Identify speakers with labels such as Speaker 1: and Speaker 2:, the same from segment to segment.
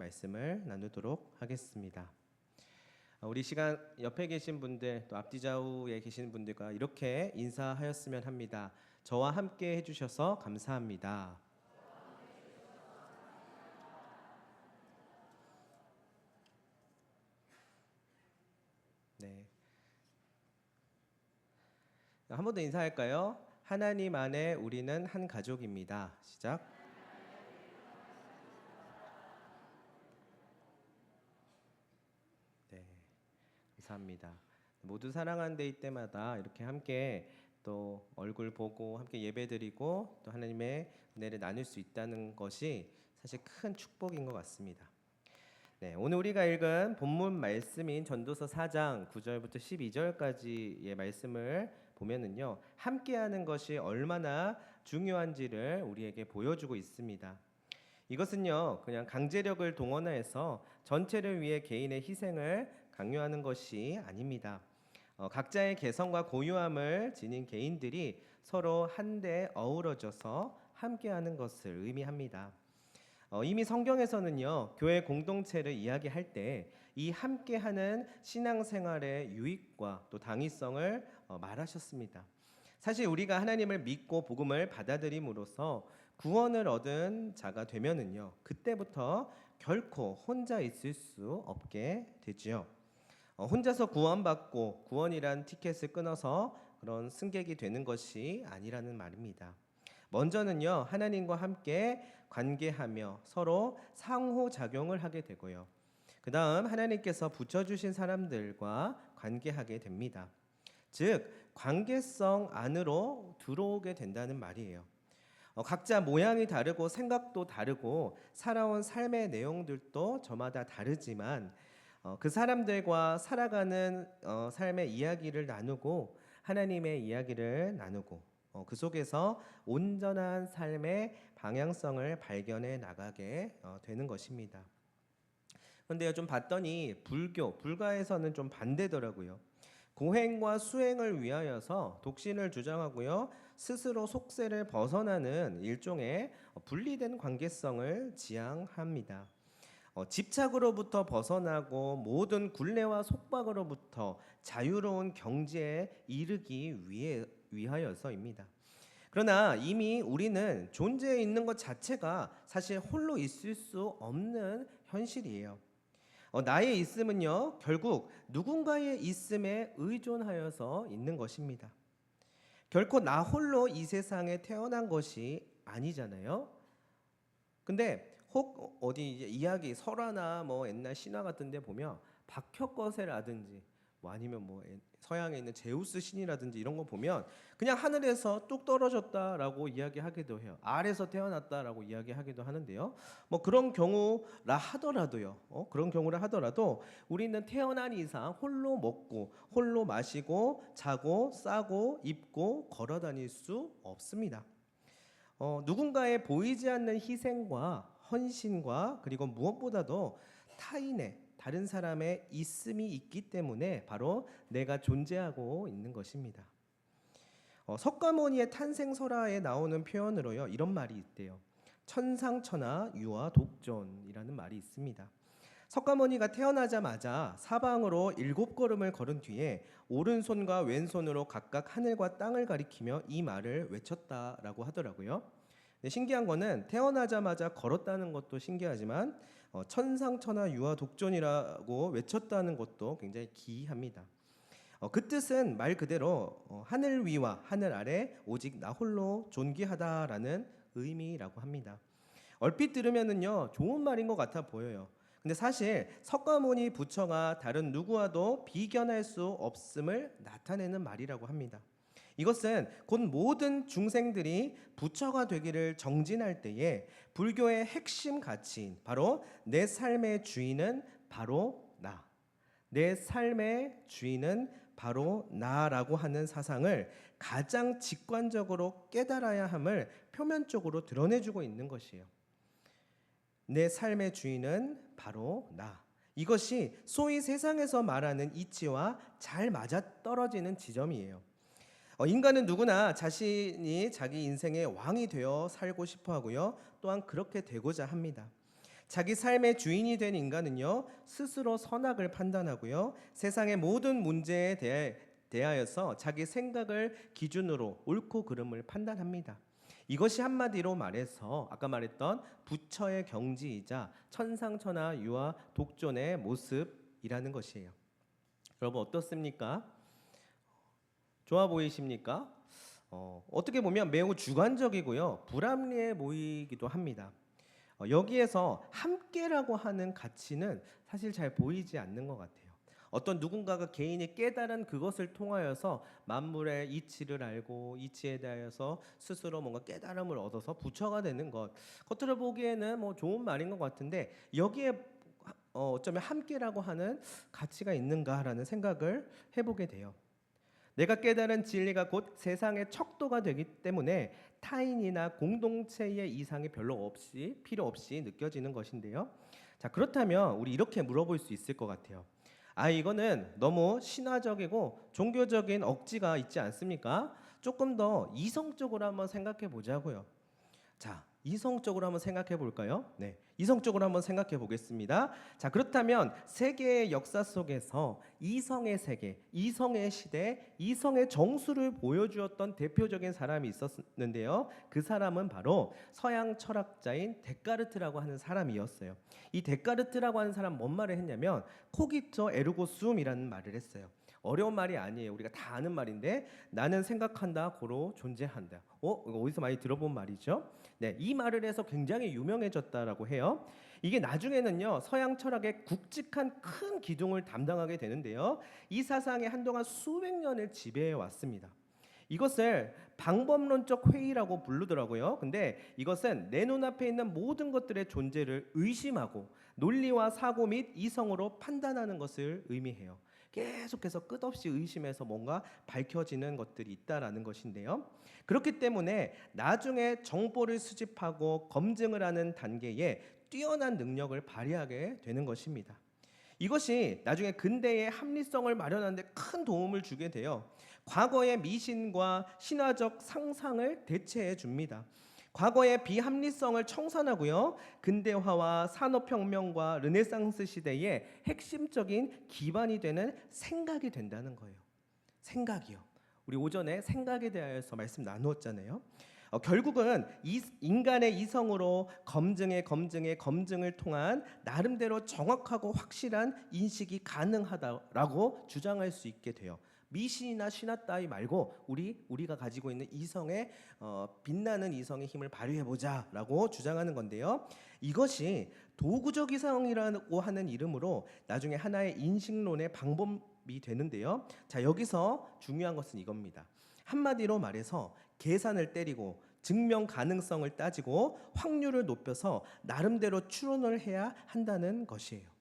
Speaker 1: 말씀을 나누도록 하겠습니다. 우리 시간 옆에 계신 분들 또 앞뒤 좌우에 계신 분들과 이렇게 인사하였으면 합니다. 저와 함께 해주셔서 감사합니다. 네, 한 번 더 인사할까요? 하나님 안에 우리는 한 가족입니다. 시작. 네, 감사합니다. 모두 사랑하는 데이 때마다 이렇게 함께 또 얼굴 보고 함께 예배드리고 또 하나님의 은혜를 나눌 수 있다는 것이 사실 큰 축복인 것 같습니다. 네, 오늘 우리가 읽은 본문 말씀인 전도서 4장 9절부터 12절까지의 말씀을 보면은요, 함께하는 것이 얼마나 중요한지를 우리에게 보여주고 있습니다. 이것은요, 그냥 강제력을 동원해서 전체를 위해 개인의 희생을 강요하는 것이 아닙니다. 각자의 개성과 고유함을 지닌 개인들이 서로 한데 어우러져서 함께하는 것을 의미합니다. 이미 성경에서는요, 교회 공동체를 이야기할 때 이 함께하는 신앙생활의 유익과 또 당위성을 말하셨습니다. 사실 우리가 하나님을 믿고 복음을 받아들임으로써 구원을 얻은 자가 되면은요, 그때부터 결코 혼자 있을 수 없게 되지요. 혼자서 구원받고 구원이란 티켓을 끊어서 그런 승객이 되는 것이 아니라는 말입니다. 먼저는요, 하나님과 함께 관계하며 서로 상호작용을 하게 되고요. 그 다음 하나님께서 붙여주신 사람들과 관계하게 됩니다. 즉, 관계성 안으로 들어오게 된다는 말이에요. 각자 모양이 다르고 생각도 다르고 살아온 삶의 내용들도 저마다 다르지만 그 사람들과 살아가는 삶의 이야기를 나누고 하나님의 이야기를 나누고 그 속에서 온전한 삶의 방향성을 발견해 나가게 되는 것입니다. 그런데요, 좀 봤더니 불가에서는 좀 반대더라고요. 고행과 수행을 위하여서 독신을 주장하고요, 스스로 속세를 벗어나는 일종의 분리된 관계성을 지향합니다. 집착으로부터 벗어나고 모든 굴레와 속박으로부터 자유로운 경지에 이르기 위하여서입니다. 그러나 이미 우리는 존재해 있는 것 자체가 사실 홀로 있을 수 없는 현실이에요. 나의 있음은요, 결국 누군가의 있음에 의존하여서 있는 것입니다. 결코 나 홀로 이 세상에 태어난 것이 아니잖아요. 근데 혹 어디 이제 이야기 설화나 뭐 옛날 신화 같은 데 보면 박혁거세라든지 뭐 아니면 뭐 서양에 있는 제우스 신이라든지 이런 거 보면 그냥 하늘에서 뚝 떨어졌다라고 이야기하기도 해요. 알에서 태어났다라고 이야기하기도 하는데요. 뭐 그런 경우라 하더라도요. 그런 경우라 하더라도 우리는 태어난 이상 홀로 먹고 홀로 마시고 자고 싸고 입고 걸어 다닐 수 없습니다. 누군가의 보이지 않는 희생과 헌신과 그리고 무엇보다도 타인의 다른 사람의 있음이 있기 때문에 바로 내가 존재하고 있는 것입니다. 석가모니의 탄생설화에 나오는 표현으로요, 이런 말이 있대요. 천상천하 유아 독존이라는 말이 있습니다. 석가모니가 태어나자마자 사방으로 7걸음을 걸은 뒤에 오른손과 왼손으로 각각 하늘과 땅을 가리키며 이 말을 외쳤다라고 하더라고요. 신기한 거는 태어나자마자 걸었다는 것도 신기하지만 천상천하 유아 독존이라고 외쳤다는 것도 굉장히 기이합니다. 그 뜻은 말 그대로 하늘 위와 하늘 아래 오직 나 홀로 존귀하다라는 의미라고 합니다. 얼핏 들으면은요, 좋은 말인 것 같아 보여요. 근데 사실 석가모니 부처가 다른 누구와도 비견할 수 없음을 나타내는 말이라고 합니다. 이것은 곧 모든 중생들이 부처가 되기를 정진할 때에 불교의 핵심 가치인 바로 내 삶의 주인은 바로 나, 내 삶의 주인은 바로 나라고 하는 사상을 가장 직관적으로 깨달아야 함을 표면적으로 드러내주고 있는 것이에요. 내 삶의 주인은 바로 나. 이것이 소위 세상에서 말하는 이치와 잘 맞아떨어지는 지점이에요. 인간은 누구나 자신이 자기 인생의 왕이 되어 살고 싶어 하고요, 또한 그렇게 되고자 합니다. 자기 삶의 주인이 된 인간은요, 스스로 선악을 판단하고요, 세상의 모든 문제에 대하여서 자기 생각을 기준으로 옳고 그름을 판단합니다. 이것이 한마디로 말해서 아까 말했던 부처의 경지이자 천상천하 유아 독존의 모습이라는 것이에요. 여러분 어떻습니까? 좋아 보이십니까? 어떻게 보면 매우 주관적이고요, 불합리해 보이기도 합니다. 여기에서 함께라고 하는 가치는 사실 잘 보이지 않는 것 같아요. 어떤 누군가가 개인이 깨달은 그것을 통하여서 만물의 이치를 알고 이치에 대하여서 스스로 뭔가 깨달음을 얻어서 부처가 되는 것, 겉으로 보기에는 뭐 좋은 말인 것 같은데 여기에 어쩌면 함께라고 하는 가치가 있는가라는 생각을 해보게 돼요. 내가 깨달은 진리가 곧 세상의 척도가 되기 때문에 타인이나 공동체의 이상이 필요 없이 느껴지는 것인데요. 자, 그렇다면 우리 이렇게 물어볼 수 있을 것 같아요. 이거는 너무 신화적이고 종교적인 억지가 있지 않습니까? 조금 더 이성적으로 한번 생각해 보자고요. 자, 이성적으로 한번 생각해 볼까요? 네, 이성적으로 한번 생각해 보겠습니다. 자, 그렇다면 세계의 역사 속에서 이성의 세계, 이성의 시대, 이성의 정수를 보여주었던 대표적인 사람이 있었는데요. 그 사람은 바로 서양 철학자인 데카르트라고 하는 사람이었어요. 이 데카르트라고 하는 사람 뭔 말을 했냐면 코기토 에르고 숨이라는 말을 했어요. 어려운 말이 아니에요. 우리가 다 아는 말인데 나는 생각한다, 고로 존재한다. 이거 어디서 많이 들어본 말이죠? 네, 이 말을 해서 굉장히 유명해졌다라고 해요. 이게 나중에는요, 서양 철학의 굵직한 큰 기둥을 담당하게 되는데요. 이 사상이 한동안 수백 년을 지배해 왔습니다. 이것을 방법론적 회의라고 부르더라고요. 근데 이것은 내 눈앞에 있는 모든 것들의 존재를 의심하고 논리와 사고 및 이성으로 판단하는 것을 의미해요. 계속해서 끝없이 의심해서 뭔가 밝혀지는 것들이 있다라는 것인데요. 그렇기 때문에 나중에 정보를 수집하고 검증을 하는 단계에 뛰어난 능력을 발휘하게 되는 것입니다. 이것이 나중에 근대의 합리성을 마련하는 데 큰 도움을 주게 돼요. 과거의 미신과 신화적 상상을 대체해 줍니다. 과거의 비합리성을 청산하고요, 근대화와 산업혁명과 르네상스 시대의 핵심적인 기반이 되는 생각이 된다는 거예요. 생각이요. 우리 오전에 생각에 대하여서 말씀 나누었잖아요. 결국은 인간의 이성으로 검증을 통한 나름대로 정확하고 확실한 인식이 가능하다라고 주장할 수 있게 돼요. 미신이나 신화 따위 말고 우리가 가지고 있는 이성의 빛나는 이성의 힘을 발휘해 보자라고 주장하는 건데요. 이것이 도구적 이성이라고 하는 이름으로 나중에 하나의 인식론의 방법이 되는데요. 자, 여기서 중요한 것은 이겁니다. 한마디로 말해서 계산을 때리고 증명 가능성을 따지고 확률을 높여서 나름대로 추론을 해야 한다는 것이에요.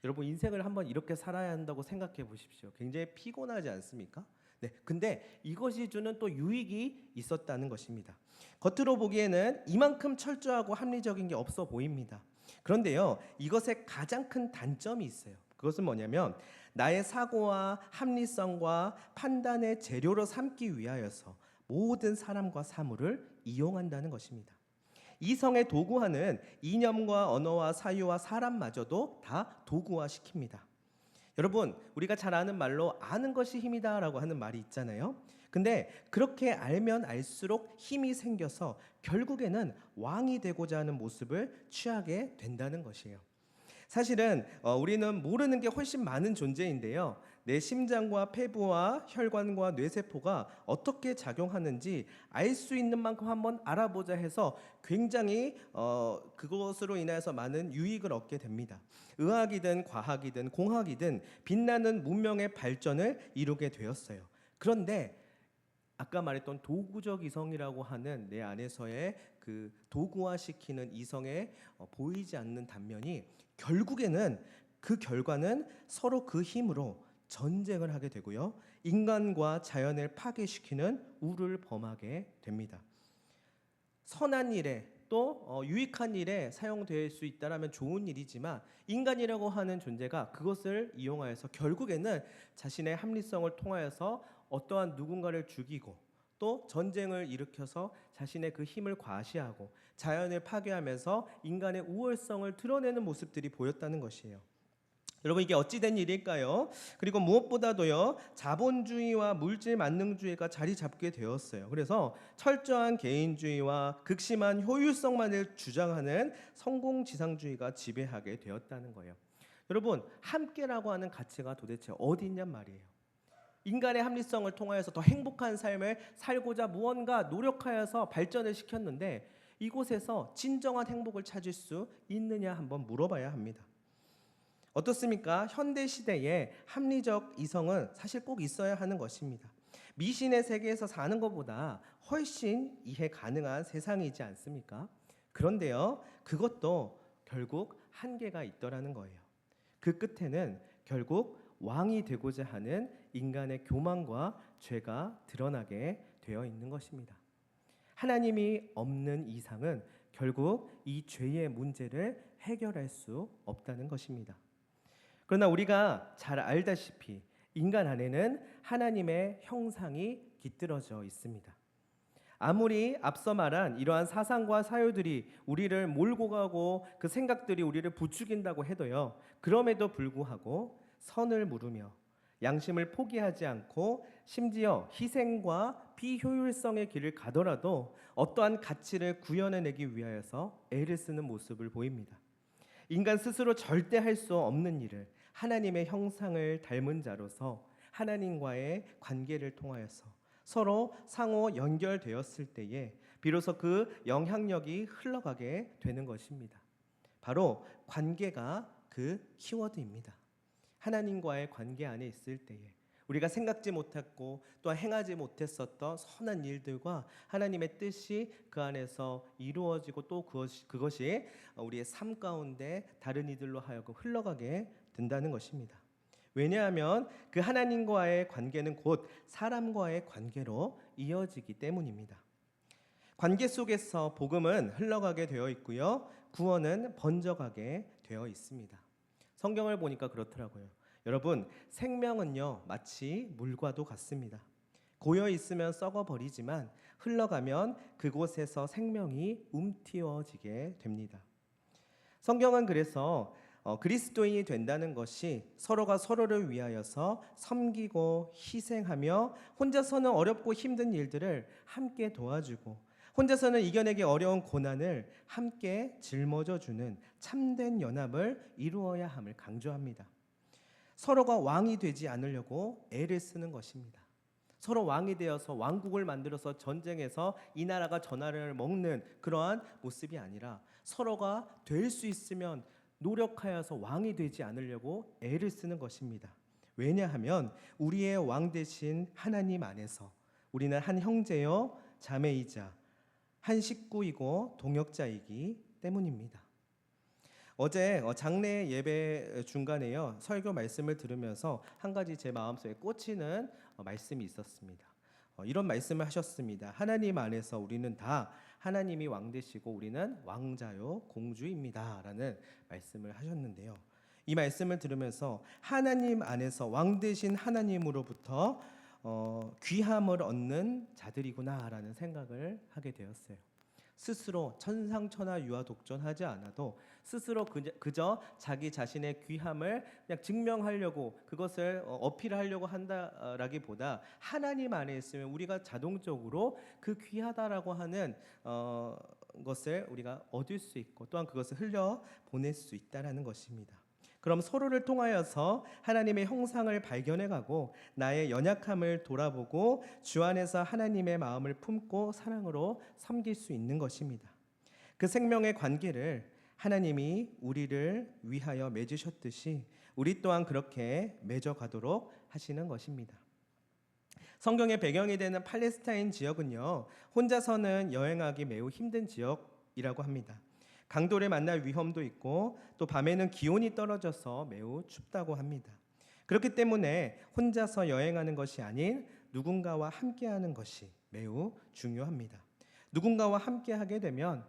Speaker 1: 여러분 인생을 한번 이렇게 살아야 한다고 생각해 보십시오. 굉장히 피곤하지 않습니까? 네, 근데 이것이 주는 또 유익이 있었다는 것입니다. 겉으로 보기에는 이만큼 철저하고 합리적인 게 없어 보입니다. 그런데요, 이것에 가장 큰 단점이 있어요. 그것은 뭐냐면 나의 사고와 합리성과 판단의 재료로 삼기 위하여서 모든 사람과 사물을 이용한다는 것입니다. 이성의 도구화는 이념과 언어와 사유와 사람마저도 다 도구화시킵니다. 여러분, 우리가 잘 아는 말로 아는 것이 힘이다라고 하는 말이 있잖아요. 근데 그렇게 알면 알수록 힘이 생겨서 결국에는 왕이 되고자 하는 모습을 취하게 된다는 것이에요. 사실은 우리는 모르는 게 훨씬 많은 존재인데요. 내 심장과 폐부와 혈관과 뇌세포가 어떻게 작용하는지 알 수 있는 만큼 한번 알아보자 해서 굉장히 그것으로 인해서 많은 유익을 얻게 됩니다. 의학이든 과학이든 공학이든 빛나는 문명의 발전을 이루게 되었어요. 그런데 아까 말했던 도구적 이성이라고 하는 내 안에서의 그 도구화시키는 이성에 보이지 않는 단면이 결국에는 그 결과는 서로 그 힘으로 전쟁을 하게 되고요, 인간과 자연을 파괴시키는 우를 범하게 됩니다. 선한 일에 또 유익한 일에 사용될 수 있다라면 좋은 일이지만 인간이라고 하는 존재가 그것을 이용하여서 결국에는 자신의 합리성을 통하여서 어떠한 누군가를 죽이고 또 전쟁을 일으켜서 자신의 그 힘을 과시하고 자연을 파괴하면서 인간의 우월성을 드러내는 모습들이 보였다는 것이에요. 여러분, 이게 어찌된 일일까요? 그리고 무엇보다도요, 자본주의와 물질 만능주의가 자리 잡게 되었어요. 그래서 철저한 개인주의와 극심한 효율성만을 주장하는 성공지상주의가 지배하게 되었다는 거예요. 여러분, 함께라고 하는 가치가 도대체 어디 있냔 말이에요. 인간의 합리성을 통하여서 더 행복한 삶을 살고자 무언가 노력하여서 발전을 시켰는데, 이곳에서 진정한 행복을 찾을 수 있느냐 한번 물어봐야 합니다. 어떻습니까? 현대 시대에 합리적 이성은 사실 꼭 있어야 하는 것입니다. 미신의 세계에서 사는 것보다 훨씬 이해 가능한 세상이지 않습니까? 그런데요, 그것도 결국 한계가 있더라는 거예요. 그 끝에는 결국 왕이 되고자 하는 인간의 교만과 죄가 드러나게 되어 있는 것입니다. 하나님이 없는 이상은 결국 이 죄의 문제를 해결할 수 없다는 것입니다. 그러나 우리가 잘 알다시피 인간 안에는 하나님의 형상이 깃들어져 있습니다. 아무리 앞서 말한 이러한 사상과 사유들이 우리를 몰고 가고 그 생각들이 우리를 부추긴다고 해도요, 그럼에도 불구하고 선을 물으며 양심을 포기하지 않고 심지어 희생과 비효율성의 길을 가더라도 어떠한 가치를 구현해내기 위하여서 애를 쓰는 모습을 보입니다. 인간 스스로 절대 할 수 없는 일을 하나님의 형상을 닮은 자로서 하나님과의 관계를 통하여서 서로 상호 연결되었을 때에 비로소 그 영향력이 흘러가게 되는 것입니다. 바로 관계가 그 키워드입니다. 하나님과의 관계 안에 있을 때에 우리가 생각지 못했고 또한 행하지 못했었던 선한 일들과 하나님의 뜻이 그 안에서 이루어지고 또 그것이 우리의 삶 가운데 다른 이들로 하여금 흘러가게 된다는 것입니다. 왜냐하면 그 하나님과의 관계는 곧 사람과의 관계로 이어지기 때문입니다. 관계 속에서 복음은 흘러가게 되어 있고요, 구원은 번져가게 되어 있습니다. 성경을 보니까 그렇더라고요. 여러분, 생명은요 마치 물과도 같습니다. 고여 있으면 썩어버리지만 흘러가면 그곳에서 생명이 움트어지게 됩니다. 성경은 그래서 그리스도인이 된다는 것이 서로가 서로를 위하여서 섬기고 희생하며 혼자서는 어렵고 힘든 일들을 함께 도와주고 혼자서는 이겨내기 어려운 고난을 함께 짊어져주는 참된 연합을 이루어야 함을 강조합니다. 서로가 왕이 되지 않으려고 애를 쓰는 것입니다. 서로 왕이 되어서 왕국을 만들어서 전쟁해서 이 나라가 저 나라를 먹는 그러한 모습이 아니라 서로가 될 수 있으면 노력하여서 왕이 되지 않으려고 애를 쓰는 것입니다. 왜냐하면 우리의 왕 되신 하나님 안에서 우리는 한 형제요 자매이자 한 식구이고 동역자이기 때문입니다. 어제 장례 예배 중간에요, 설교 말씀을 들으면서 한 가지 제 마음속에 꽂히는 말씀이 있었습니다. 이런 말씀을 하셨습니다. 하나님 안에서 우리는 다 하나님이 왕 되시고 우리는 왕자요 공주입니다 라는 말씀을 하셨는데요, 이 말씀을 들으면서 하나님 안에서 왕 되신 하나님으로부터 귀함을 얻는 자들이구나 라는 생각을 하게 되었어요. 스스로 천상천하 유아독존하지 않아도 스스로 그저 자기 자신의 귀함을 그냥 증명하려고 그것을 어필하려고 한다라기보다 하나님 안에 있으면 우리가 자동적으로 그 귀하다라고 하는 것을 우리가 얻을 수 있고 또한 그것을 흘려보낼 수 있다라는 것입니다. 그럼 서로를 통하여서 하나님의 형상을 발견해가고 나의 연약함을 돌아보고 주 안에서 하나님의 마음을 품고 사랑으로 섬길 수 있는 것입니다. 그 생명의 관계를 하나님이 우리를 위하여 맺으셨듯이 우리 또한 그렇게 맺어가도록 하시는 것입니다. 성경의 배경이 되는 팔레스타인 지역은요, 혼자서는 여행하기 매우 힘든 지역이라고 합니다. 강도를 만날 위험도 있고 또 밤에는 기온이 떨어져서 매우 춥다고 합니다. 그렇기 때문에 혼자서 여행하는 것이 아닌 누군가와 함께하는 것이 매우 중요합니다. 누군가와 함께하게 되면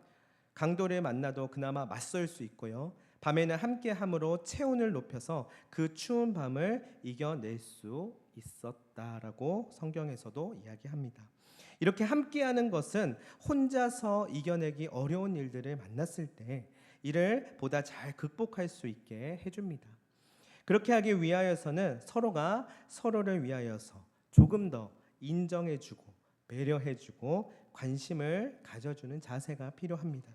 Speaker 1: 강도를 만나도 그나마 맞설 수 있고요, 밤에는 함께함으로 체온을 높여서 그 추운 밤을 이겨낼 수 있었다라고 성경에서도 이야기합니다. 이렇게 함께하는 것은 혼자서 이겨내기 어려운 일들을 만났을 때 이를 보다 잘 극복할 수 있게 해줍니다. 그렇게 하기 위하여서는 서로가 서로를 위하여서 조금 더 인정해주고 배려해주고 관심을 가져주는 자세가 필요합니다.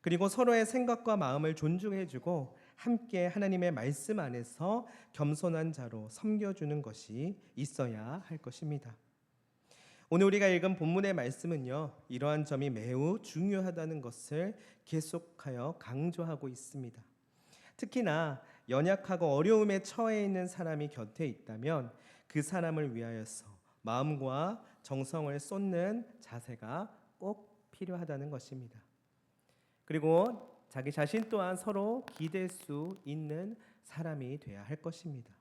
Speaker 1: 그리고 서로의 생각과 마음을 존중해주고 함께 하나님의 말씀 안에서 겸손한 자로 섬겨주는 것이 있어야 할 것입니다. 오늘 우리가 읽은 본문의 말씀은요, 이러한 점이 매우 중요하다는 것을 계속하여 강조하고 있습니다. 특히나 연약하고 어려움에 처해 있는 사람이 곁에 있다면 그 사람을 위하여서 마음과 정성을 쏟는 자세가 꼭 필요하다는 것입니다. 그리고 자기 자신 또한 서로 기댈 수 있는 사람이 되어야 할 것입니다.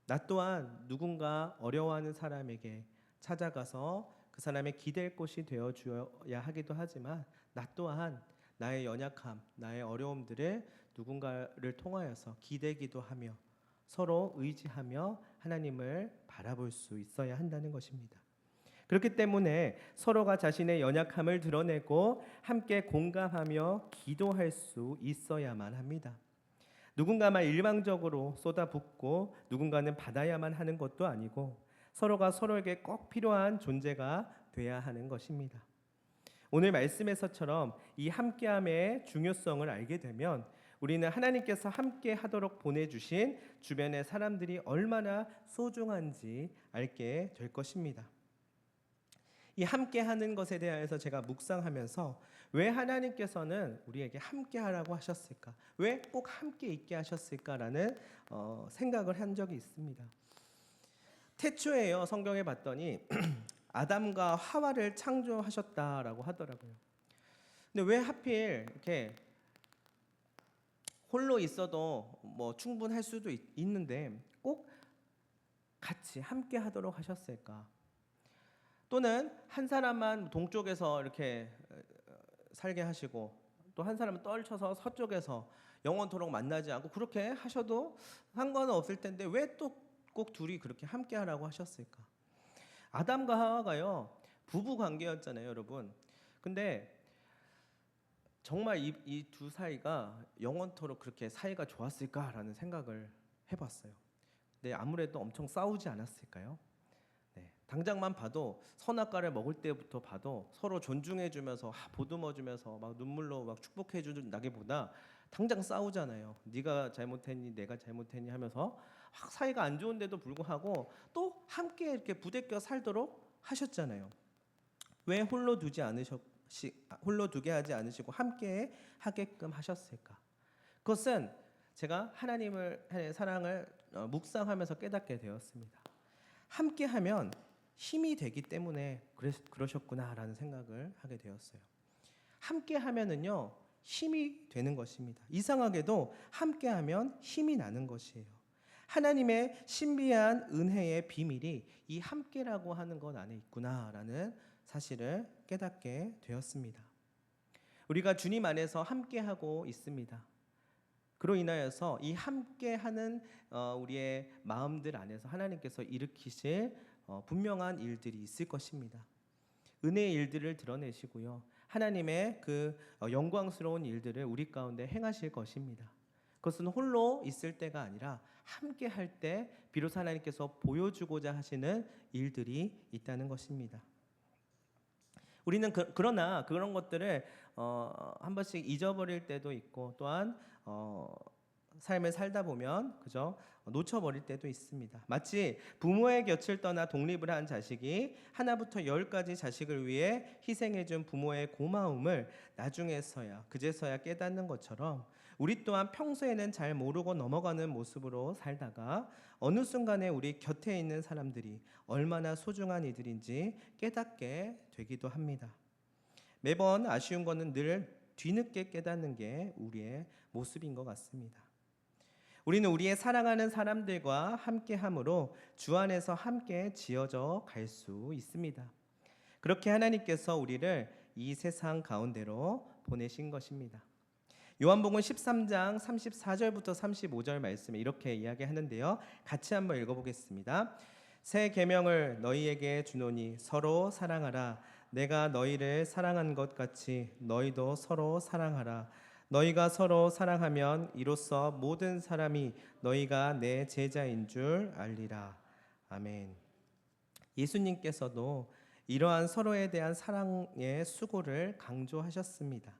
Speaker 1: 나 또한 누군가 어려워하는 사람에게 찾아가서 그 사람의 기댈 곳이 되어줘야 하기도 하지만 나 또한 나의 연약함, 나의 어려움들을 누군가를 통하여서 기대기도 하며 서로 의지하며 하나님을 바라볼 수 있어야 한다는 것입니다. 그렇기 때문에 서로가 자신의 연약함을 드러내고 함께 공감하며 기도할 수 있어야만 합니다. 누군가만 일방적으로 쏟아붓고 누군가는 받아야만 하는 것도 아니고 서로가 서로에게 꼭 필요한 존재가 돼야 하는 것입니다. 오늘 말씀에서처럼 이 함께함의 중요성을 알게 되면 우리는 하나님께서 함께 하도록 보내주신 주변의 사람들이 얼마나 소중한지 알게 될 것입니다. 이 함께하는 것에 대해서 제가 묵상하면서 왜 하나님께서는 우리에게 함께하라고 하셨을까? 왜 꼭 함께 있게 하셨을까라는 생각을 한 적이 있습니다. 태초에요, 성경에 봤더니 아담과 하와를 창조하셨다라고 하더라고요. 근데 왜 하필 이렇게 홀로 있어도 뭐 충분할 수도 있는데 꼭 같이 함께 하도록 하셨을까? 또는 한 사람만 동쪽에서 이렇게 살게 하시고 또 한 사람은 떨쳐서 서쪽에서 영원토록 만나지 않고 그렇게 하셔도 상관은 없을 텐데 왜 또 꼭 둘이 그렇게 함께 하라고 하셨을까? 아담과 하와가요 부부 관계였잖아요, 여러분. 근데 정말 이 두 사이가 영원토록 그렇게 사이가 좋았을까라는 생각을 해봤어요. 근데 아무래도 엄청 싸우지 않았을까요? 네, 당장만 봐도 선악과를 먹을 때부터 봐도 서로 존중해주면서 보듬어주면서 막 눈물로 막 축복해준다기보다 당장 싸우잖아요. 네가 잘못했니, 내가 잘못했니 하면서 막 사이가 안 좋은데도 불구하고 또 함께 이렇게 부대껴 살도록 하셨잖아요. 왜 홀로 두게 하지 않으시고 함께 하게끔 하셨을까? 그것은 제가 하나님의 사랑을 묵상하면서 깨닫게 되었습니다. 함께하면 힘이 되기 때문에 그러셨구나라는 생각을 하게 되었어요. 함께하면은요 힘이 되는 것입니다. 이상하게도 함께하면 힘이 나는 것이에요. 하나님의 신비한 은혜의 비밀이 이 함께라고 하는 것 안에 있구나라는 사실을 깨닫게 되었습니다. 우리가 주님 안에서 함께하고 있습니다. 그로 인하여서 이 함께하는 우리의 마음들 안에서 하나님께서 일으키실 분명한 일들이 있을 것입니다. 은혜의 일들을 드러내시고요. 하나님의 그 영광스러운 일들을 우리 가운데 행하실 것입니다. 그것은 홀로 있을 때가 아니라 함께 할 때 비로소 하나님께서 보여주고자 하시는 일들이 있다는 것입니다. 우리는 그러나 그런 것들을 한 번씩 잊어버릴 때도 있고 또한 삶을 살다 보면 그죠? 놓쳐버릴 때도 있습니다. 마치 부모의 곁을 떠나 독립을 한 자식이 하나부터 10까지 자식을 위해 희생해준 부모의 고마움을 나중에서야 그제서야 깨닫는 것처럼 우리 또한 평소에는 잘 모르고 넘어가는 모습으로 살다가 어느 순간에 우리 곁에 있는 사람들이 얼마나 소중한 이들인지 깨닫게 되기도 합니다. 매번 아쉬운 것은 늘 뒤늦게 깨닫는 게 우리의 모습인 것 같습니다. 우리는 우리의 사랑하는 사람들과 함께함으로 주 안에서 함께 지어져 갈 수 있습니다. 그렇게 하나님께서 우리를 이 세상 가운데로 보내신 것입니다. 요한복음 13장 34절부터 35절 말씀에 이렇게 이야기하는데요. 같이 한번 읽어보겠습니다. 새 계명을 너희에게 주노니 서로 사랑하라. 내가 너희를 사랑한 것 같이 너희도 서로 사랑하라. 너희가 서로 사랑하면 이로써 모든 사람이 너희가 내 제자인 줄 알리라. 아멘. 예수님께서도 이러한 서로에 대한 사랑의 수고를 강조하셨습니다.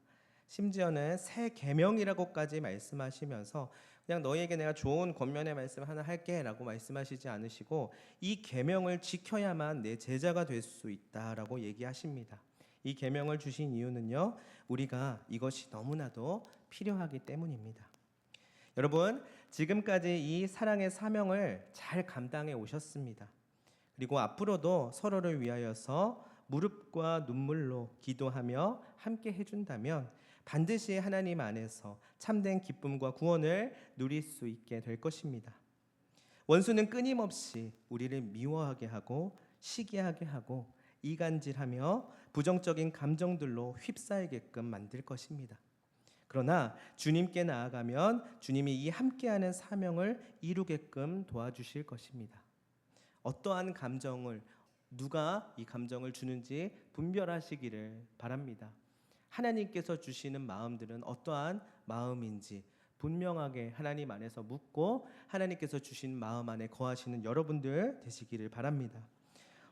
Speaker 1: 심지어는 새 계명이라고까지 말씀하시면서 그냥 너희에게 내가 좋은 권면의 말씀 하나 할게라고 말씀하시지 않으시고 이 계명을 지켜야만 내 제자가 될 수 있다라고 얘기하십니다. 이 계명을 주신 이유는요, 우리가 이것이 너무나도 필요하기 때문입니다. 여러분, 지금까지 이 사랑의 사명을 잘 감당해 오셨습니다. 그리고 앞으로도 서로를 위하여서 무릎과 눈물로 기도하며 함께 해준다면 반드시 하나님 안에서 참된 기쁨과 구원을 누릴 수 있게 될 것입니다. 원수는 끊임없이 우리를 미워하게 하고 시기하게 하고 이간질하며 부정적인 감정들로 휩싸이게끔 만들 것입니다. 그러나 주님께 나아가면 주님이 이 함께하는 사명을 이루게끔 도와주실 것입니다. 어떠한 감정을 누가 이 감정을 주는지 분별하시기를 바랍니다. 하나님께서 주시는 마음들은 어떠한 마음인지 분명하게 하나님 안에서 묻고 하나님께서 주신 마음 안에 거하시는 여러분들 되시기를 바랍니다.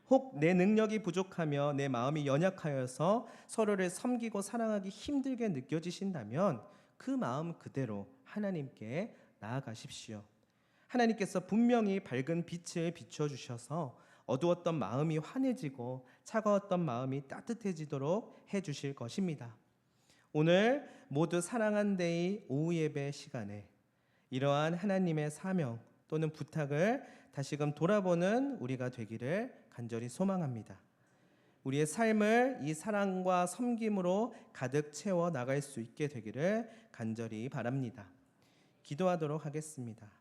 Speaker 1: 혹 내 능력이 부족하며 내 마음이 연약하여서 서로를 섬기고 사랑하기 힘들게 느껴지신다면 그 마음 그대로 하나님께 나아가십시오. 하나님께서 분명히 밝은 빛을 비춰주셔서 어두웠던 마음이 환해지고 차가웠던 마음이 따뜻해지도록 해주실 것입니다. 오늘 모두 사랑한 데이 오후 예배 시간에 이러한 하나님의 사명 또는 부탁을 다시금 돌아보는 우리가 되기를 간절히 소망합니다. 우리의 삶을 이 사랑과 섬김으로 가득 채워 나갈 수 있게 되기를 간절히 바랍니다. 기도하도록 하겠습니다.